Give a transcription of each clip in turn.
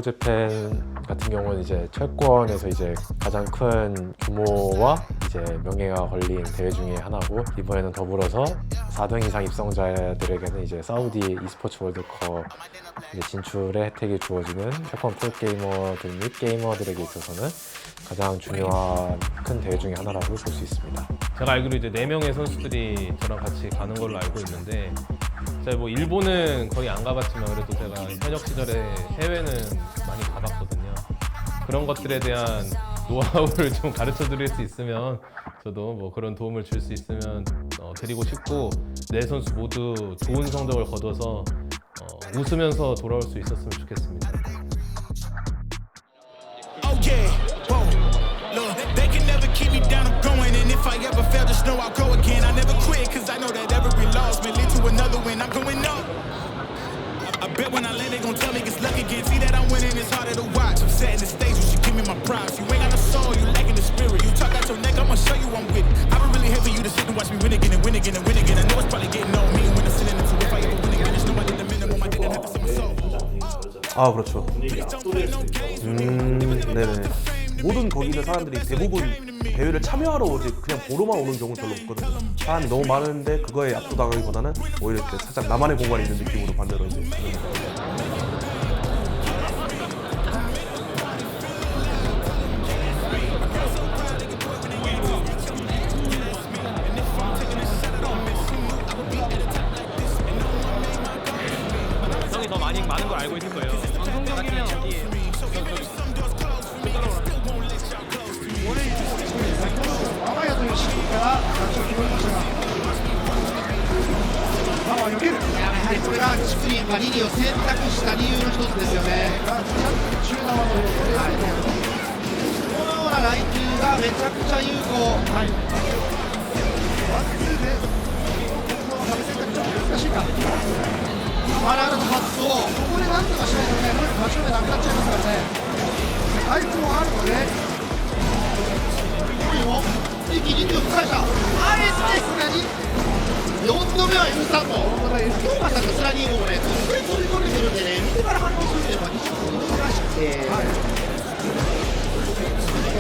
재팬 같은 경우는 이제 철권에서 이제 가장 큰 규모와 이제 명예가 걸린 대회 중에 하나고, 이번에는 더불어서 4등 이상 입성자들에게는 이제 사우디 e스포츠 월드컵 이제 진출의 혜택이 주어지는 철권 프로게이머들 및 게이머들에게 있어서는 가장 중요한 큰 대회 중에 하나라고 볼 수 있습니다. 제가 알기로 이제 4명의 선수들이 저랑 같이 가는 걸로 알고 있는데, 제가 뭐 일본은 거의 안 가봤지만 그래도 제가 현역 시절에 해외는 많이 가봤거든요. 그런 것들에 대한 노하우를 좀 가르쳐 드릴 수 있으면 저도 뭐 그런 도움을 줄 수 있으면 드리고 싶고, 네 선수 모두 좋은 성적을 거둬서 웃으면서 돌아올 수 있었으면 좋겠습니다. They can never keep me down, I'm going. And if I ever fail, just know I'll go again. I never quit, cause I know that every loss may lead to another win. I'm going up. I bet when I land, they gon' tell me it's luck again. See that I'm winning, it's harder to watch. I'm setting the stage, you should give me my props. You ain't got no soul, you lacking the spirit. You talk out your neck, I'ma show you I'm with it. I would really hate for you to sit and watch me win again and win again and win again. I know it's probably getting on me and when I'm sitting into if I ever win again, there's nobody the minimum. I didn't have to sell my soul. 아, 그렇죠. 네네. 모든 거기 있는 사람들이 대부분 대회를 참여하러 오지 그냥 보러만 오는 경우 별로 없거든요. 사람이 너무 많은데 그거에 압도당하기보다는 오히려 이렇게 살짝 나만의 공간이 있는 느낌으로 반대로 이제 형이 더 많은 걸 알고 있을 거예요. 방송적이면 어디예요? 雨やというシーンから着地を決めましたが、パワーを避ける。やはりこれがチクリンがリリーを選択した理由の一つですよね。中段はの横ですけど、このようなライン球がめちゃくちゃ有効。ワンツーでこの壁選択ちょっと難しいか。まだの発想。ここでなんとかしないとね、もう場所がなくなっちゃいますからね。相手もあるので。一気に2を返した。あれってさらに4度目は許さんと。福岡さんのスラリーもね、これ飛び込んでくるんでね、見てから反応するっていうのが非常に難しくて。こ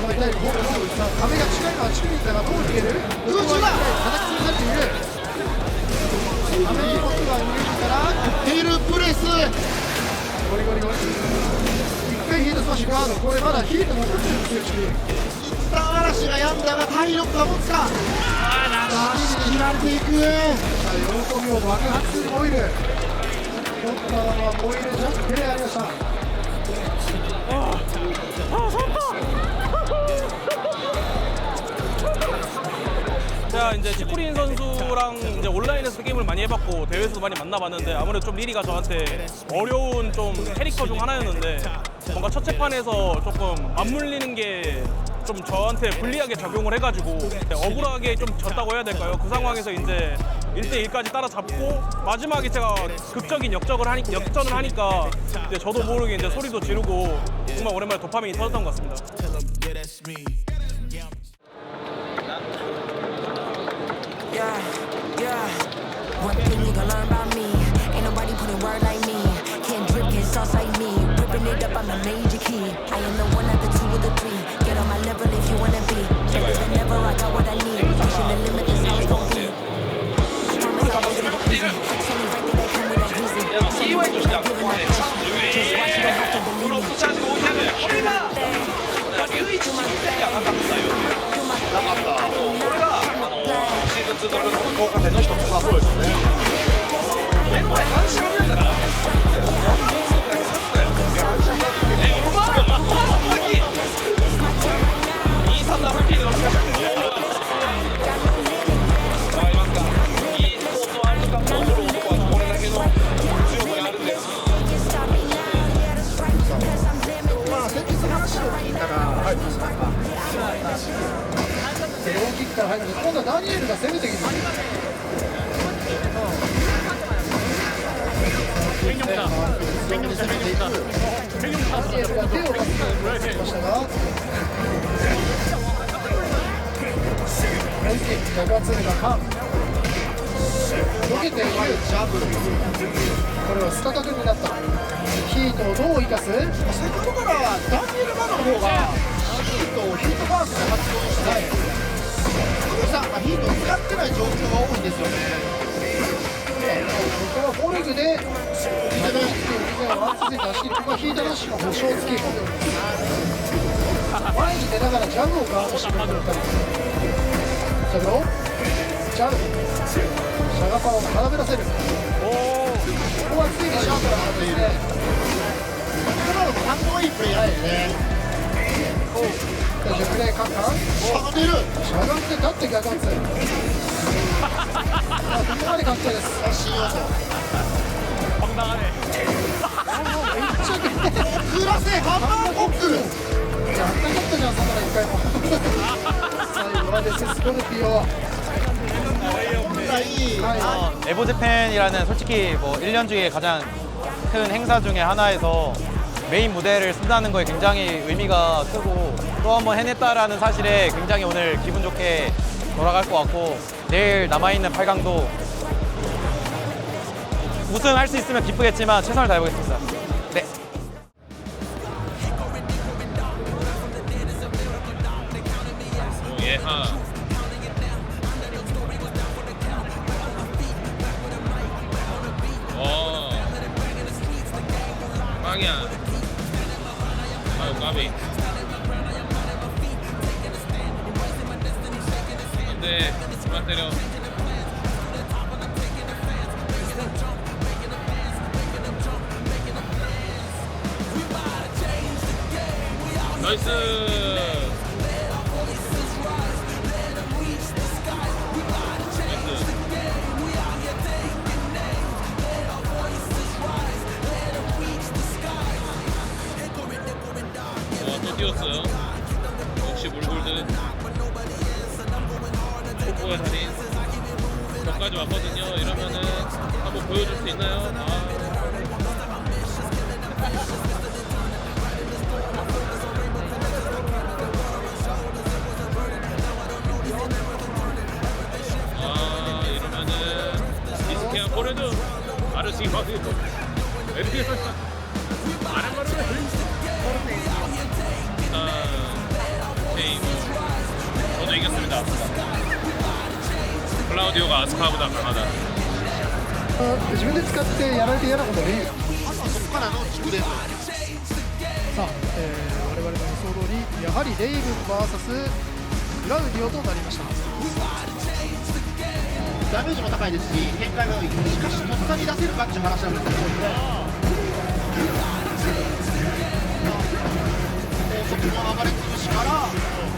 の痛いボールを壁が近いのはチクリンだがどう逃げる？空中だ。叩き潰されている。壁にボールが逃げるからヘルプレス。ゴリゴリゴリ。一回ヒートスマッシュガード。これまだヒート残ってるんですよ、チクリン。一旦嵐が病んだが体力が持つか。足に切られていく。喜びを爆発するモイル。取ったのはモイルジャンププレーありました。 제가 이제 치쿠린 선수랑 이제 온라인에서 게임을 많이 해봤고 대회에서도 많이 만나봤는데 아무래도 좀 리리가 저한테 어려운 좀 캐릭터 중 하나였는데 뭔가 첫째 판에서 조금 맞물리는 게 좀 저한테 불리하게 작용을 해가지고 억울하게 좀 졌다고 해야 될까요? 그 상황에서 이제 1대1까지 따라잡고 마지막에 제가 극적인 역전을 하니까 이제 저도 모르게 이제 소리도 지르고 정말 오랜만에 도파민이 터졌던 것 같습니다. One thing you gon' learn about me, ain't nobody putting word like me. Can't drip, can't sauce like me. Ripping it up, I'm a major key. I am the one, not the two or the three. Get on my level if you wanna be. Better than never, I got what I need. Pushing the limit, that's how it's gon' be. Promise I won't get easy. Tell me right there, that come with that greasy. Tell me right there, that giving that pressure. Just watch, you don't have to believe me. Do my thing. Do my thing. Do my thing. I do not play. 効果点の一つはそうですね。まあ先日の話を聞いたら、手を切ったら入るんです。今度はダニエルが攻めてきてる。ダニエルが手を出すと言いましたが、相手に爆発するがカーブ。避けているジャブ。これはスタタ君になったヒートをどう生かす先ほどからダニエル・マノの方がヒートをヒートファーストで発動して、福井さんがヒートを使ってない状況が多いんですよね。ここはフォルグでヒートダッシュ以外はワンツー出し切る。ここはヒートダッシュの保証付け前に出ながらジャブをガードしてくる2人。ジャブロジャブシャガパンを絡めらせる。ここはついにシャープな感じですね。今のかっこいいプレーヤーですね。じゃあプレイカンカンしゃがんでる。しゃがんで立って逆圧ここまで確定です。写真要素。めっちゃ出てクラセハンマーコック。やんなかったじゃん、そんなの一回も最後はデススコルピオ。本来、 에보제팬이라는 솔직히 뭐 1년 중에 가장 큰 행사 중에 하나에서 메인 무대를 쓴다는 거에 굉장히 의미가 크고 또 한 번 해냈다라는 사실에 굉장히 오늘 기분 좋게 돌아갈 것 같고 내일 남아있는 8강도 우승할 수 있으면 기쁘겠지만 최선을 다해보겠습니다. 네. 예하. 빵이야. 아유 까비. 안돼 그만 때려. 나이스. 또 뛰었어요. 역시 물골드. 폭포의 달인. 저까지 왔거든요. 이러면은 한번 보여줄 수 있나요? 이러면은 리스케한 포레드 아르시 바디 이렇게 게임 저도 이겼습니다. 클라우디오가 아스카보다 강하다. 自分で使ってやられて嫌なことね。あとはそこからの軸で。さあ、我々の予想通りやはりレイブン VS クラウディオとなりました。ダメージも高いですし、展開が良い。しかし、とっさに出せるかっていう話なんですけどね。高速の暴れ潰しから、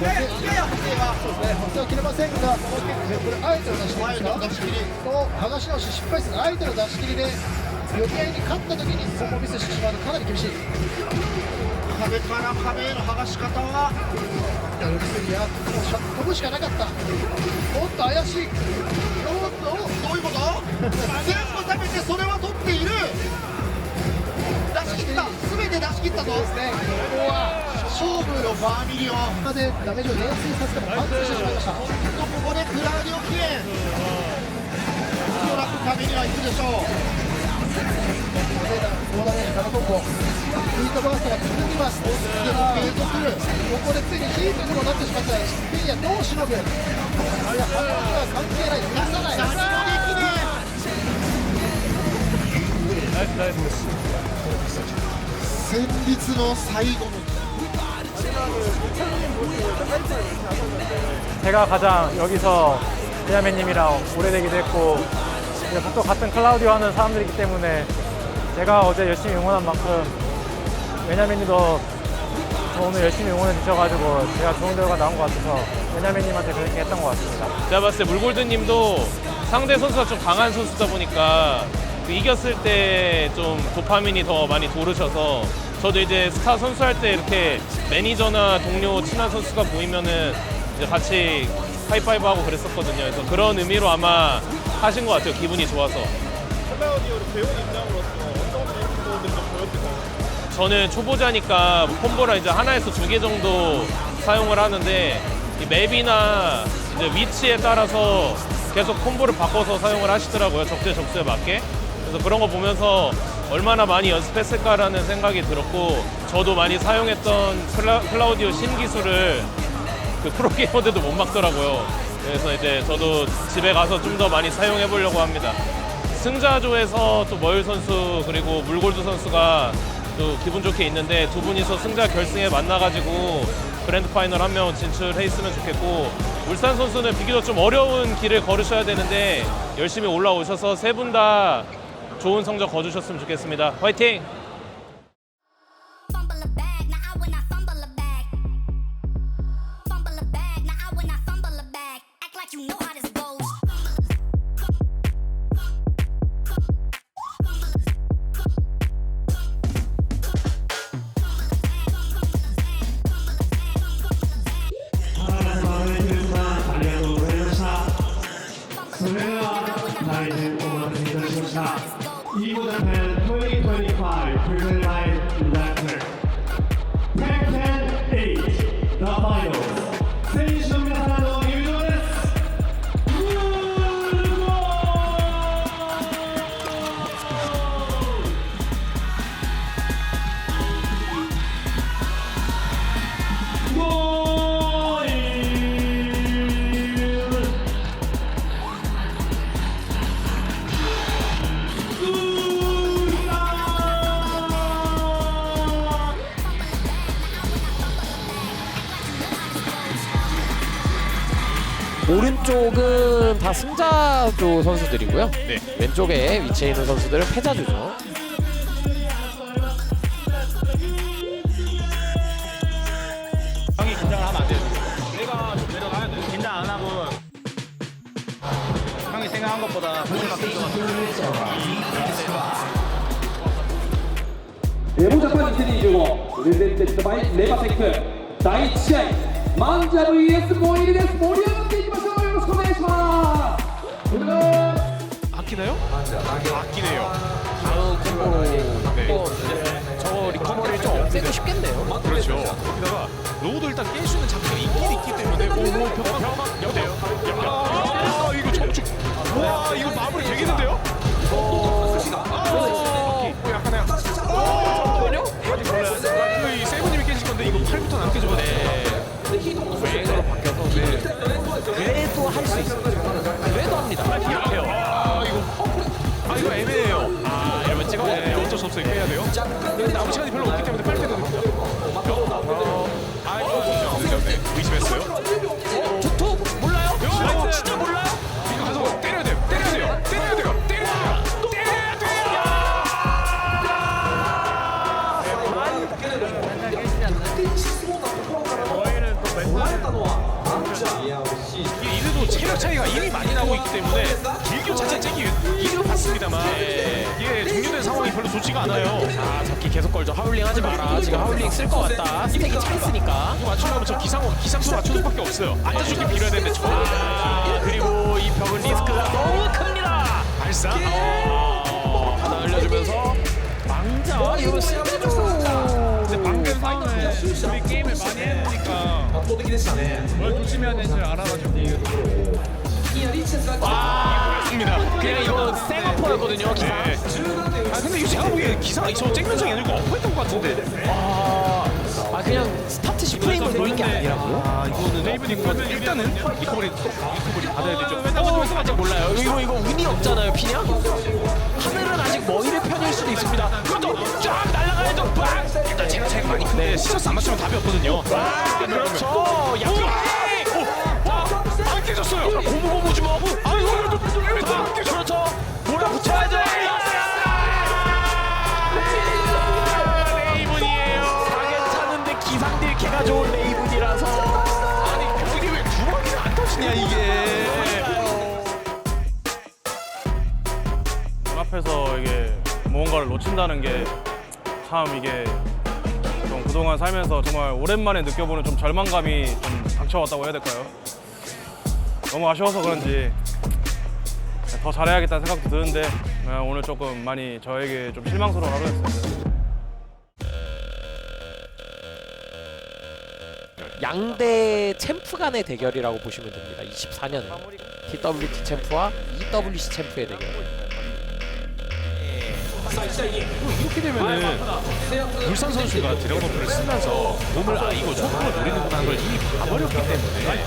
やや補正が。そうですね、補正は切れませんが、これ相手の出し切り前の出し切り。と剥がし直し失敗する相手の出し切りで余計に勝った時にそこをミスしてしまうとかなり厳しい。壁から壁への剥がし方はロリスリア飛ぶしかなかった。おっと怪しい。おっとどういうこと全部食べてそれは取っている。出し切った。全て出し切ったぞ。ですね、ここは勝負のバーミリオン。でダメージを減衰させても貫通してしまいました。ここでクラウディオ起源。おそらく壁には行くでしょう。高ダメージからトンボヒートバーストが続きます。でも継続する。ここでついにヒートにもなってしまった。フィギュアどうしのぐ。いや反応には関係ない。出さない。出しの力で戦慄の最後の 제가 가장 여기서 베냐민님이랑 오래되기도 했고 이제 보통 같은 클라우디오 하는 사람들이기 때문에 제가 어제 열심히 응원한 만큼 베냐민님도 저 오늘 열심히 응원해 주셔가지고 제가 좋은 결과 나온 것 같아서 베냐민님한테 그렇게 했던 것 같습니다. 제가 봤을 때 물골드님도 상대 선수가 좀 강한 선수다 보니까 그 이겼을 때 좀 도파민이 더 많이 도르셔서 저도 이제 스타 선수 할 때 이렇게 매니저나 동료 친한 선수가 보이면은 이제 같이 하이파이브 하고 그랬었거든요. 그래서 그런 의미로 아마 하신 것 같아요. 기분이 좋아서. 클라우디오를 배운 입장으로서 어떤 메이크업들이 좀 보였을까요? 저는 초보자니까 콤보를 이제 하나에서 2개 정도 사용을 하는데 이 맵이나 이제 위치에 따라서 계속 콤보를 바꿔서 사용을 하시더라고요. 적재적소에 맞게. 그래서 그런 거 보면서 얼마나 많이 연습했을까라는 생각이 들었고 저도 많이 사용했던 클라우디오 신기술을 그 프로게이머들도 못 막더라고요. 그래서 이제 저도 집에 가서 좀 더 많이 사용해 보려고 합니다. 승자조에서 또 머율 선수 그리고 물골드 선수가 또 기분 좋게 있는데 두 분이서 승자 결승에 만나가지고 그랜드 파이널 한 명 진출해 있으면 좋겠고 울산 선수는 비교적 좀 어려운 길을 걸으셔야 되는데 열심히 올라오셔서 세 분 다 좋은 성적 거두셨으면 좋겠습니다. 화이팅! Fumble a bag, now I when I fumble a bag. Fumble a bag, now I when I fumble a bag. Act like you know how this goes. Evo Japan 2025 Premier Live Raptor Tekken 8 The Finals 選手の皆さんの入場です오른쪽은 다 승자조 선수들이고요. 왼쪽에 위치해 있는 선수들은 패자조죠. 형이 긴장을 하면 안 돼요. 내가 좀 내려가야 돼. 긴장 안 하고 형이 생각한 것보다 상대가 큰것 같아. エボジャパン2025プレゼンテッドバイレバテック第1試合マンジャ vs モイルです。盛り上がっていきましょう。よろしくお願いします。 아끼나요? 아끼네요. 다음 콤보로 한번 저 리커버리를 좀 없애고 싶겠네요. 그렇죠. 거기다가 로우도 일단 깰 수 있는 장치가 있긴 있기 때문에 병막 여대요. 아 이거 점축. 와 이거 마무리 되겠는데요? 약간 잠깐만요. 이 세븐님이 깨질 건데 이거 8부터 안 깨져요. 웨이너로 바뀌어서 그래도 할 수 있어요. 그래도 합니다. 약해요. 이거 애매해요. 이러면 찍어야 돼요. 어쩔 수 없어요. 이거 해야 돼요. 근데 남은 시간이 별로 없기 때문에 빨리 빼거든요. 의심했어요. 투투 몰라요? 진짜 몰라요? 이거 가서 때려야 돼요. 때려야 돼요. 때려야 돼요. 때려야 돼요. 이래도 체력 차이가 이미 많이 나고 있기 때문에 길교 자체 째기 이득 받습니다만 이게 종료된 상황이 별로 좋지가 않아요. 잡기 계속 걸죠. 하울링 하지 마라. 지금 하울링 쓸 것 같다. 스택이 차 있으니까. 이거 맞추려면 저 기상수 맞추는 수밖에 없어요. 앉아주기 빌어야 되는데 그리고 이 벽은 리스크가 너무 큽니다. 발사. 하나 흘려주면서 망자. 이거 승자조. 근데 방금 상황에 우리 게임을 많이 해보니까 뭘 조심해야 되는지 알아가지고 맞습니다. 그냥 이거 생어퍼였거든요. 기사. 근데 이거 제가 보기에 기사 저 쨍면상이 아니고 어퍼했던 것 같은데. 그냥 스타트 시프레임을 노린 게 아니라고요? 이거는 레이븐이 일단은 리커버리 받아야 되죠. 아직 몰라요. 이거 운이 없잖아요, 피냐? 하늘은 아직 머리의 편일 수도 있습니다. 그것도 쫙 날아가야죠. 빵! 일단 제가 차이가 많이 큰데 시저스 안 맞추면 답이 없거든요. 그렇죠. 양쪽. 안 깨졌어요. 고무고무 주먹. 그렇죠. 몰아붙여야죠. 레이븐이에요. 괜찮은데 기상딜 개가 좋은 레이븐이라서. 아니 벽이 왜 두 바퀴나 안 터지냐 이게. 앞에서 이게 무언가를 놓친다는 게 참 이게 좀 그동안 살면서 정말 오랜만에 느껴보는 좀 절망감이 좀 닥쳐왔다고 해야 될까요? 너무 아쉬워서 그런지 더 잘해야겠다는 생각도 드는데 오늘 조금 많이 저에게 좀 실망스러운 하루였어요. 양대 챔프 간의 대결이라고 보시면 됩니다. 24년 TWT 챔프와 EWC 챔프의 대결. 이렇게 되면은 울산 선수가 드래곤 어플을 쓰면서 몸을 이거 초크를 노리는구나 하는 걸 이미 봐버렸기 때문에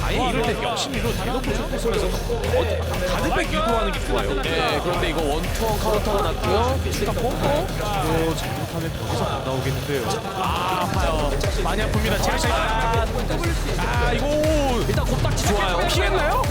아예 이럴 때 역심리로 대놓고 초크 쓰면서 가드백 유도하는 게 좋아요. 네, 그런데 이거 원투원 카운터가 났고요. 추가 콤보. 이거 잘못하면 여기서 못 나오겠는데요. 아파요. 많이 아픕니다. 제가 이거 일단 곱딱지 좋아요. 피했나요?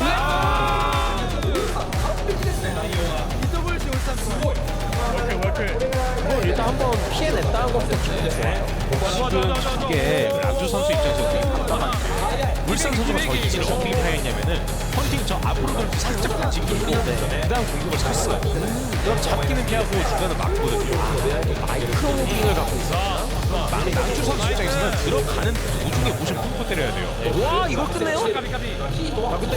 일단 한번 피해냈다는 것도 기분이 좋아요. 지금 이게 람주 선수 입장에서 되게 답답한데 울산 선수가 저 이지를 어떻게 파했냐면은 헌팅 저 앞으로 돌고 살짝 던지기 그 다음 공격을 쳤어요. 그럼 잡기는 피하고 중간에 막거든요. 마이크로 무빙을 갖고 있어요. 람주 선수 입장에서는 들어가는 도중에 모션 pun고 때려야 돼요. 와, 이걸 끝내요? 아, 근데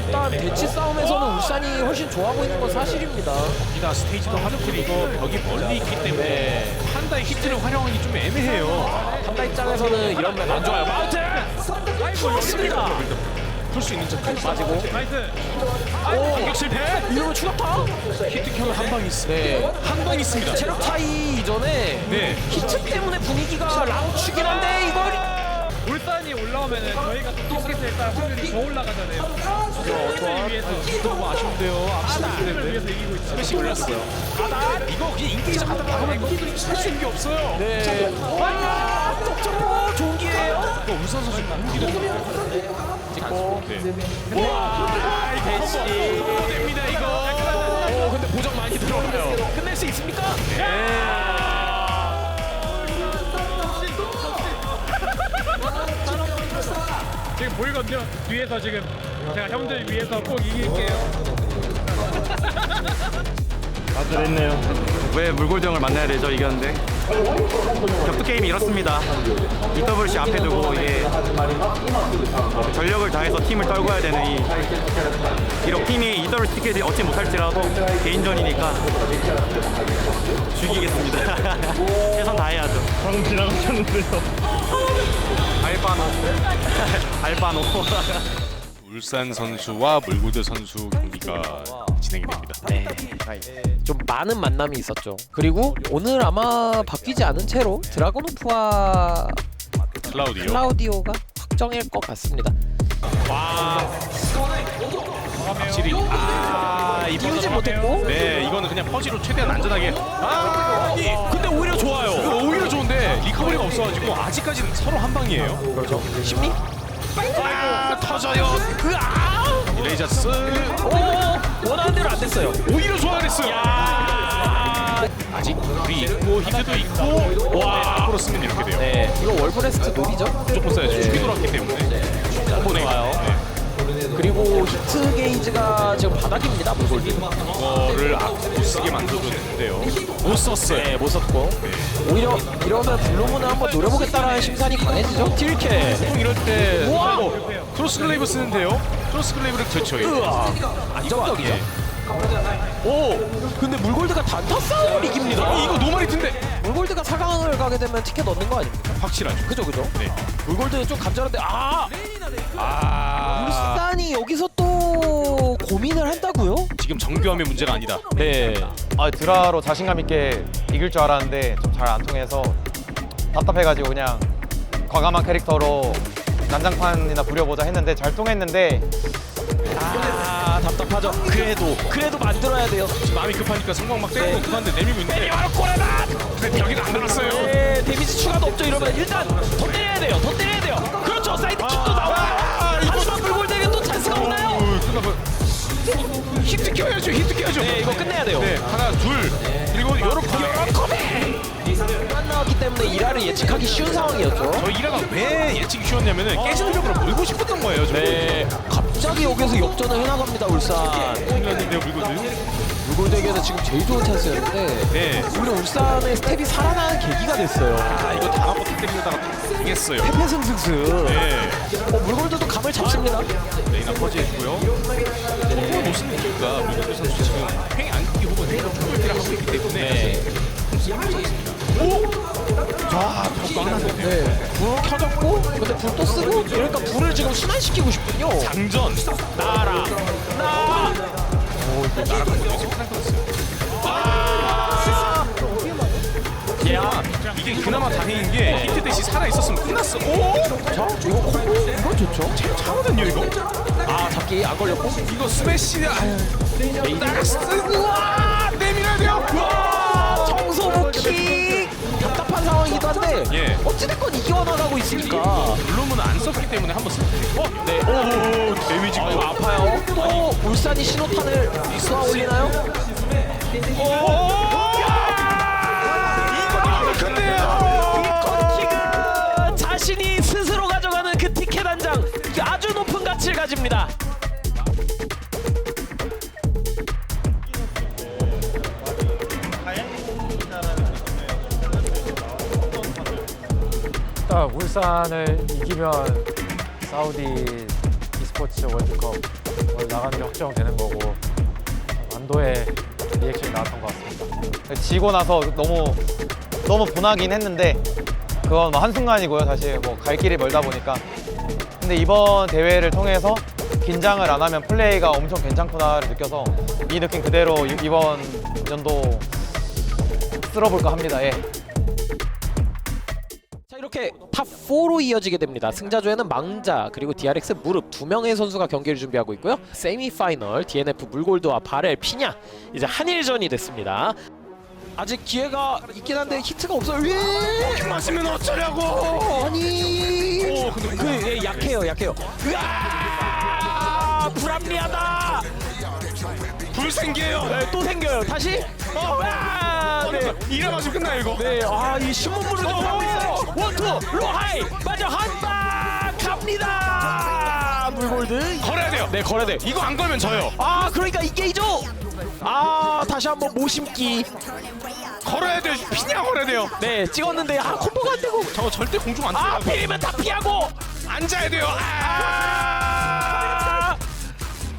일단 대치 싸움에서는 울산이 훨씬 좋아하고 있는 건 사실입니다. 이다 스테이지도 하드캐리 이거 벽이 멀리 있기 때문에 판다의 히트를 활용하기 좀 애매해요. 판다 입장에서는 이런 맵 안 좋아요. 마운트! 좋습니다. 풀 수 있는 척 빠지고 오, 공격 실패! 이러면 추가타? 히트 켜면 한 방 있어. 네. 한 방 있습니다. 체력 차이 이전에 네. 히트 때문에 분위기가 랑추긴 한데 이걸 울산이 올라오면은 저희가 토끼에서 일단 확률이 더 올라가잖아요. 좋아. 위해서 너무 아쉬운데요. 을 위해서 이기고 있죠. 스매시 올렸어요. 이거 그냥 인게이지 하다 나가면 할수 있는 게 없어요. 네. 와, 똑똑 좋은 기회예요. 이거 울산 선수 공기도 찍고. 네. 와, 대시 됩니다 이거. 오, 근데 보정 많이 들어가요. 끝낼 수 있습니까? 지금 보이거든요. 뒤에서 지금 제가 형들 위해서 꼭 이길게요. 다들 했네요. 왜 물골드 형을 만나야 되죠? 이겼는데. 격투 게임이 이렇습니다. EWC 앞에 두고 이게 전력을 다해서 팀을 떨궈야 되는 이 비록 팀이 EWC 티켓을 얻지 못할지라도 개인전이니까 죽이겠습니다. 최선 다해야죠. 방금 지나가셨는데요. 알바노. 울산 선수와 물골드 선수 경기가 진행이 됩니다. 네. 좀 많은 만남이 있었죠. 그리고 오늘 아마 바뀌지 않은 채로 드라곤오프와 클라우디오가 확정일 것 같습니다. 확실히 띄우지 못했고. 네, 이거는 그냥 퍼지로 최대한 안전하게. 근데 오히려 좋아요. 이거 오히려 좋은데 리커버리가 없어가지고 아직까지는 서로 한 방이에요. 그렇죠. 심리? 터져요. 레이저스. 오, 원하는 대로 안 됐어요. 오히려 좋아했어요. 아직 불이 있고 히트도 있고. 와, 앞으로 쓰면 이렇게 돼요. 네, 이거 월브레스트 노리죠? 무조건 써야죠. 죽이 돌았기 때문에. 콤보 좋아요. 그리고 히트 게이지가 지금 바닥입니다, 물골드. 이거를 못 쓰게 만들어줬는데요. 못 썼어요. 네, 못 썼고. 오히려 이러면 블루문을 한번 노려보겠다라는 심산이 강해지죠? 딜캐. 보통 이럴 때 우와! 크로스 글레이브 쓰는데요. 크로스 글레이브를 그렇죠. 으아! 안정적이죠? 오! 근데 물골드가 단타 싸움을 이깁니다. 이거 노멀히트인데 물골드가 4강을 가게 되면 티켓 얻는 거 아닙니까? 확실하죠. 그죠? 네. 물골드 좀 간절한데 울산이 여기서 또 고민을 한다고요? 지금 정교함의 문제가 아니다. 네. 드라로 자신감 있게 이길 줄 알았는데 좀 잘 안 통해서 답답해가지고 그냥 과감한 캐릭터로 난장판이나 부려보자 했는데 잘 통했는데 답답하죠. 그래도 만들어야 돼요. 마음이 급하니까 성공 막 때리고 급한데 내밀고 있는데 바로 꼬레다! 근데 벽이 안 들었어요. 네, 데미지 추가도 없죠. 이러면 일단 더 때려야 돼요. 그렇죠. 사이드킥도 나와. 하지만 물골드에게 또 찬스가 없나요? 히트 켜야죠. 네, 이거 끝내야 돼요. 네, 하나, 둘. 그리고 요렇게 안 나왔기 때문에 이라를 예측하기 쉬운 상황이었죠. 저 이라가 왜 예측이 쉬웠냐면은 깨지는 벽으로 몰고 싶었던 거예요. 네, 갑자기 여기서 역전을 해나갑니다, 울산. 큰일났는데요, 물골드에게는 지금 제일 좋은 찬스였는데 네. 오히려 울산의 스텝이 살아나는 계기가 됐어요. 이거 다 한번 때리려다가 당했어요. 패패승승승. 네. 물골드도 감을 잡습니다. 레이나 퍼지했고요. 정말 못 쓰는 이유가 물골드 선수 지금 팽이 안 끼기 혹은 팽이 풀기를 하고 있기 때문에 네. 오! 네, 불 켜졌고 근데 불 또 쓰고 그러니까 불을 지금 순환시키고 싶군요. 장전 나라 나. 오 이거 나라 야 이게 그나마 다행인 게 히트 대시 살아 있었으면 끝났어. 오? 자 이거 콤보 이거 좋죠. 제일 잘하거든요 이거. 아 잡기 안 걸렸고 이거 스매시 딱 쓰고 와 내밀어야 돼요. 와 청소부킥 답답한 상황이기도 한데 예. 어찌됐건 이겨나가고 있으니까 블룸은 안 썼기 때문에 한번 쓰. 네. 오 데미지 이거 아파요. 울산이 신호탄을 쏘아 올리나요? 빅컨킥은 자신이 스스로 가져가는 그 티켓 한 장 아주 높은 가치를 가집니다. 일단 울산을 이기면 사우디 e스포츠 월드컵 나가는 게 확정되는 거고 완도의 리액션이 나왔던 것 같습니다. 지고 나서 너무 분하긴 했는데 그건 뭐 한순간이고요. 사실 뭐 갈 길이 멀다 보니까. 근데 이번 대회를 통해서 긴장을 안 하면 플레이가 엄청 괜찮구나를 느껴서 이 느낌 그대로 이번 연도 쓸어볼까 합니다. 예. 자 이렇게 탑4로 이어지게 됩니다. 승자조에는 망자 그리고 DRX 무릎 두 명의 선수가 경기를 준비하고 있고요. 세미파이널 DNF 물골드와 바렐 피냐 이제 한일전이 됐습니다. 아직 기회가 있긴 한데 히트가 없어요. 맞으면 어쩌려고. 아니 오 근데 약해요. 으아 불합리하다. 불 생겨요. 네, 또 생겨요. 다시 네. 이래 맞으면 끝나요 이거. 네, 이 신문부를 좀 하고 있어요. 원투 로하이 맞아 한방 갑니다. 물골드 걸어야 돼요. 네 걸어야 돼. 이거 안 걸면 져요. 그러니까 이게이죠. 다시 한번 모심기 걸어야 돼요. 피냐 걸어야 돼요. 네 찍었는데 콤보가 안 되고 저거 절대 공중 안 들어가요. 피리면 다 피하고 앉아야 돼요.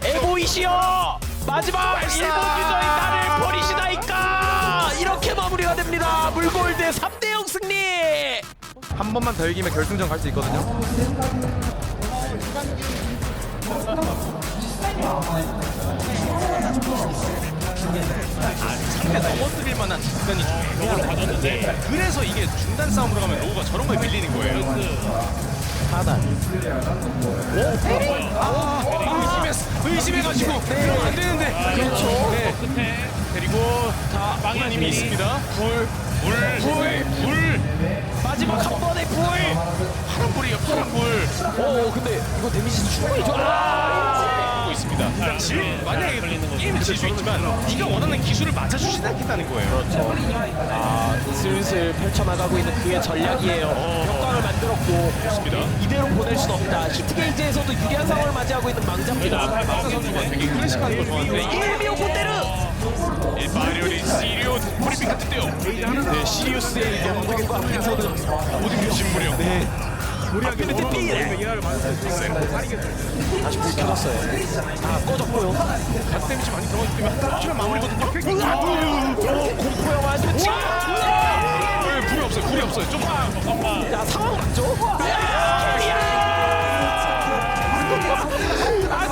에보이시여 마지막 일본 유저인 나를 버리시나이까. 이렇게 마무리가 됩니다. 물골드 3대0 승리. 한 번만 더 이기면 결승전 갈 수 있거든요. 상대 넘어뜨릴 만한 장단이 로우로 가졌는데 그래서 이게 중단 싸움으로 가면 로우가 저런 거에 밀리는 거예요. 하단 의심해가지고 그러면 안 되는데. 그렇죠. 네. 끝에 그리고 다 망님이 있습니다. 불 마지막 한 번의 불. 파란 불이에요. 파란 불. 근데 이거 데미지 충분히 하고 있습니다. 지금 만약에 게임을 질 수 있지만 네가 원하는 기술을 맞춰주진 않겠다는 거예요. 그렇죠. 슬슬 펼쳐나가고 있는 그의 전략이에요. 역광을 만들었고 좋습니다. 이대로 보낼 수는 없다. 히트게이지에서도 유리한 상황을 맞이하고 있는 망자입니다. 마사 선수가 되게 클래식한 걸 좋아하는데 일미오 콘테르 마리오리 시리오 브리핑 같은데요. 네, 시리우스의 영광과 앞에서는 모든 유신 무력. 네. 무리하게 다시 불 켜놨어요. 꺼졌고요. 가스 데미지 많이 들어가기 때문에 한 번 마무리거든요. 공포 영화한테 불이 없어요. 좀 상황 맞죠?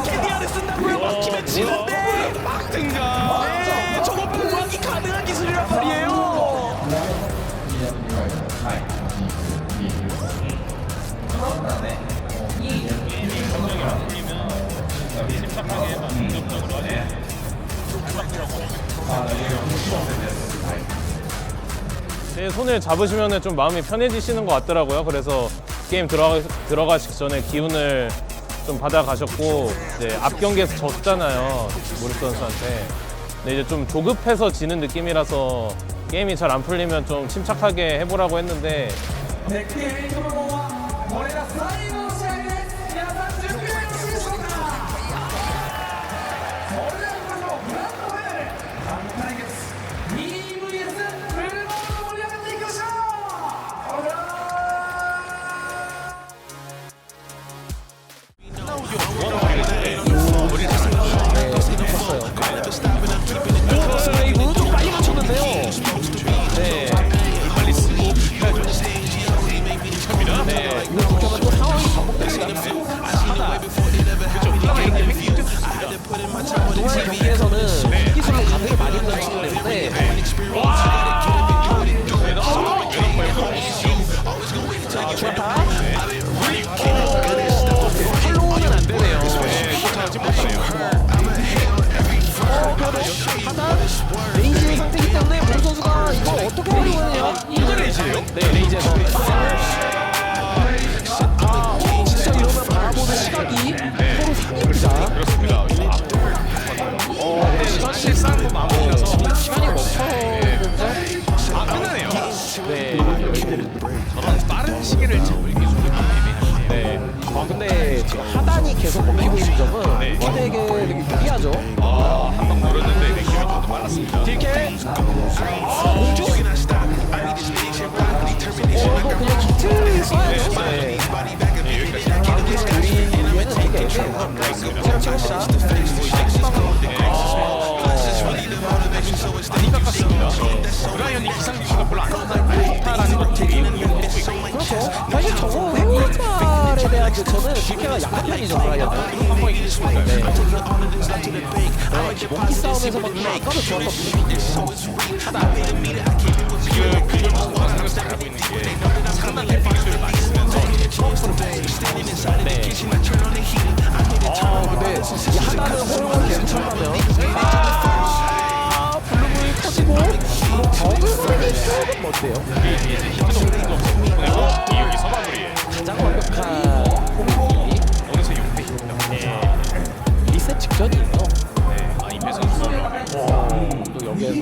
캐디아를 쓴다고요? 막히면 지는데 막든가. 네, 저거 보호하기 가능한 기술이란 말이에요. 제 손을 잡으시면 좀 마음이 편해지시는 것 같더라고요. 그래서 게임 들어가시기 전에 기운을 좀 받아가셨고 이제 앞 경기에서 졌잖아요. 무릎 선수한테. 근데 이제 좀 조급해서 지는 느낌이라서 게임이 잘 안 풀리면 좀 침착하게 해보라고 했는데 크로스 웨이브 좀 빨리 맞췄는데요. 네. 빨리 쓰고 레이즈예요? 네, 레이즈에서. 진짜 이러면 바라보는 시각이 서로 상입니다. 그렇습니다. 근데 사실상 뭐 마무리라서 시간이 멈춰있는데 끝나네요. 네. 저런 빠른 시계를 잡을 기술이 좀 네. 근데 지금 하단이 계속 먹히고 있는 점은 이번에게 되게 유리하죠. 한 방 노렸는데 느낌이 좀 더 빨랐습니다. 딜캐. 공주. 이거 그냥 히트 써야죠. 네. 여기까지. 그림에는 되게 애매해요. 체력 채웁니다. 많이 깎았습니다. 브라이언이 기상주시가 별로 안 좋다라는 걸 되게 그렇죠. 사실 저거 회오리발에 대한 저는 딜캐가 약한 편이죠, 브라이언은. 한번 이기시니까요. 네. 몽키 싸움에서만 아까도 좋았던 분위기인데 지금 그걸 모습과 상에서 잘하고 있는 게 상단 대피 기술을 많이 쓰면서 네. 근데 이 하단은 호용을 계속 참으면 블루문이 터지고 버그가 조금 멋대요. 이제 히트도 없고 보내고 이용이 서마무리에 가장 완벽한 공격이 어느새 6대2입니다. 네. 리셋 직전이에요. 이패 선수 또 여기에서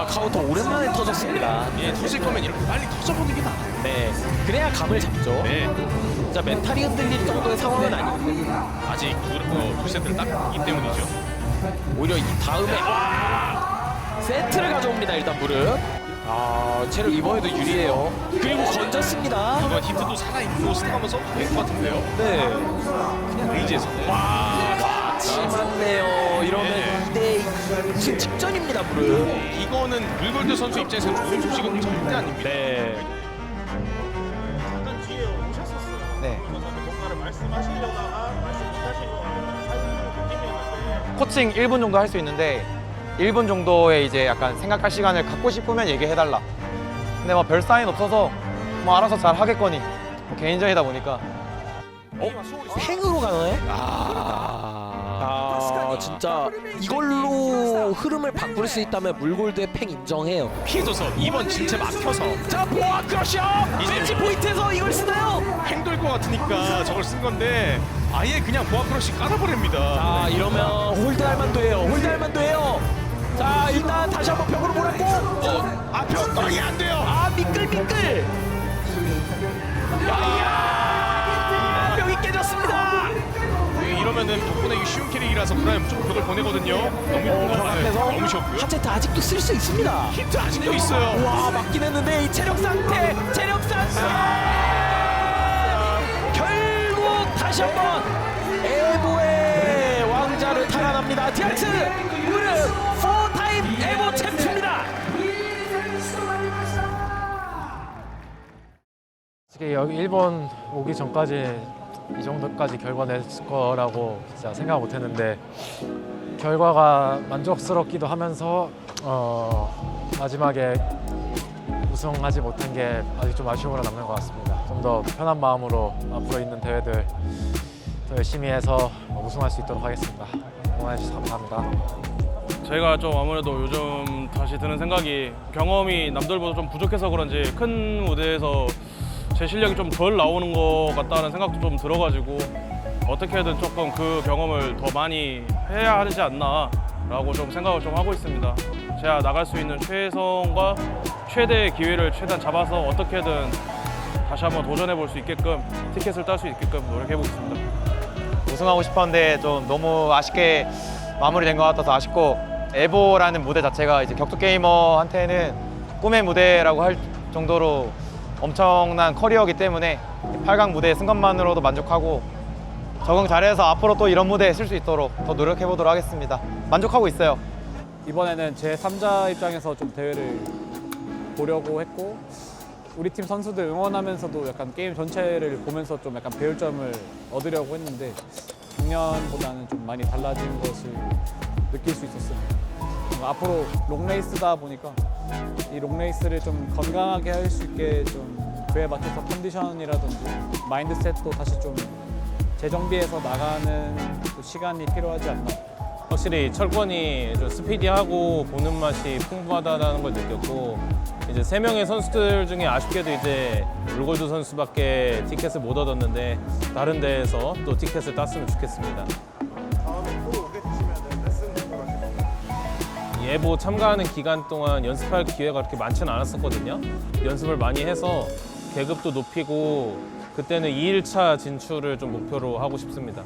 카운터 오랜만에 터졌습니다. 예, 터질 거면 이렇게 빨리 터져보는 게 나아. 네, 그래야 감을 잡죠. 네. 진짜 멘탈이 흔들릴 정도의 상황은 아닌데 아직 두 세트를 땄기 때문이죠. 오히려 이 다음에 세트를 가져옵니다. 일단 무릎. 체력 이번에도 유리해요. 그리고 건졌습니다. 이번 히트도 살아있고 스탑하면서 될 것 같은데요. 네. 그냥 레이즈에서. 심한네요. 이러면 2대 무슨 직전입니다, 무릎. 이거는 물골드 선수 입장에서는 좋은 소식은 절대 아닙니다. 네. 잠깐 뒤에 오셨었어요. 네. 뭔가를 말씀하시려다가 말씀 못하신 것 같은 느낌이었는데 코칭 1분 정도 할 수 있는데 1분 정도의 이제 약간 생각할 시간을 갖고 싶으면 얘기해달라. 근데 뭐 별 사인 없어서 뭐 알아서 잘 하겠거니. 뭐 개인전이다 보니까. 팽으로 가나요? 진짜 이걸로 흐름을 바꿀 수 있다면 물골드의 팽 인정해요. 피해줘서 이번 진짜 막혀서 자, 보아 크러셔! 매치 포인트에서 이걸 쓰나요? 행돌 것 같으니까 저걸 쓴 건데 아예 그냥 보아 크러쉬 깔아버립니다. 자, 이러면 홀드할 만도 해요. 홀드할 만도 해요. 자, 일단 다시 한번 벽으로 몰았고 벽 떨어지면 안 돼요. 미끌미끌. 벽이 깨졌습니다. 이러면은 덕분에 쉬운 캐릭이라서 브라이언 무조건 벽을 보내거든요. 너무 쉬웠고요. 하체트 아직도 쓸 수 있습니다. 히트 아직도 있어요. 와, 맞긴 했는데 이 체력 상태. 결국 다시 한번 에보의 왕자를 탈환합니다. 디아츠 무릎 4타임 에보 챔프입니다. 여기 일본 오기 전까지 이 정도까지 결과 냈을 거라고 진짜 생각 못했는데 결과가 만족스럽기도 하면서 마지막에 우승하지 못한 게 아직 좀 아쉬움으로 남는 것 같습니다. 좀 더 편한 마음으로 앞으로 있는 대회들 더 열심히 해서 우승할 수 있도록 하겠습니다. 응원해 주셔서 감사합니다. 저희가 좀 아무래도 요즘 다시 드는 생각이 경험이 남들보다 좀 부족해서 그런지 큰 무대에서 제 실력이 좀 덜 나오는 것 같다는 생각도 좀 들어가지고 어떻게든 조금 그 경험을 더 많이 해야 하지 않나 라고 좀 생각을 좀 하고 있습니다. 제가 나갈 수 있는 최선과 최대의 기회를 최대한 잡아서 어떻게든 다시 한번 도전해 볼 수 있게끔 티켓을 딸 수 있게끔 노력해 보겠습니다. 우승하고 싶었는데 좀 너무 아쉽게 마무리된 것 같아서 아쉽고 에보라는 무대 자체가 이제 격투 게이머한테는 꿈의 무대라고 할 정도로 엄청난 커리어이기 때문에 8강 무대에 쓴 것만으로도 만족하고 적응 잘해서 앞으로 또 이런 무대에 쓸 수 있도록 더 노력해 보도록 하겠습니다. 만족하고 있어요. 이번에는 제 3자 입장에서 좀 대회를 보려고 했고 우리 팀 선수들 응원하면서도 약간 게임 전체를 보면서 좀 약간 배울 점을 얻으려고 했는데 작년보다는 좀 많이 달라진 것을 느낄 수 있었어요. 앞으로 롱레이스다 보니까 이 롱레이스를 좀 건강하게 할 수 있게 좀 그에 맞춰서 컨디션이라든지 마인드셋도 다시 좀 재정비해서 나가는 또 시간이 필요하지 않나 확실히 철권이 좀 스피디하고 보는 맛이 풍부하다는 걸 느꼈고 이제 3명의 선수들 중에 아쉽게도 이제 물골드 선수밖에 티켓을 못 얻었는데 다른 데에서 또 티켓을 땄으면 좋겠습니다. 예보 참가하는 기간 동안 연습할 기회가 그렇게 많지는 않았었거든요. 연습을 많이 해서 계급도 높이고 그때는 2일차 진출을 좀 목표로 하고 싶습니다.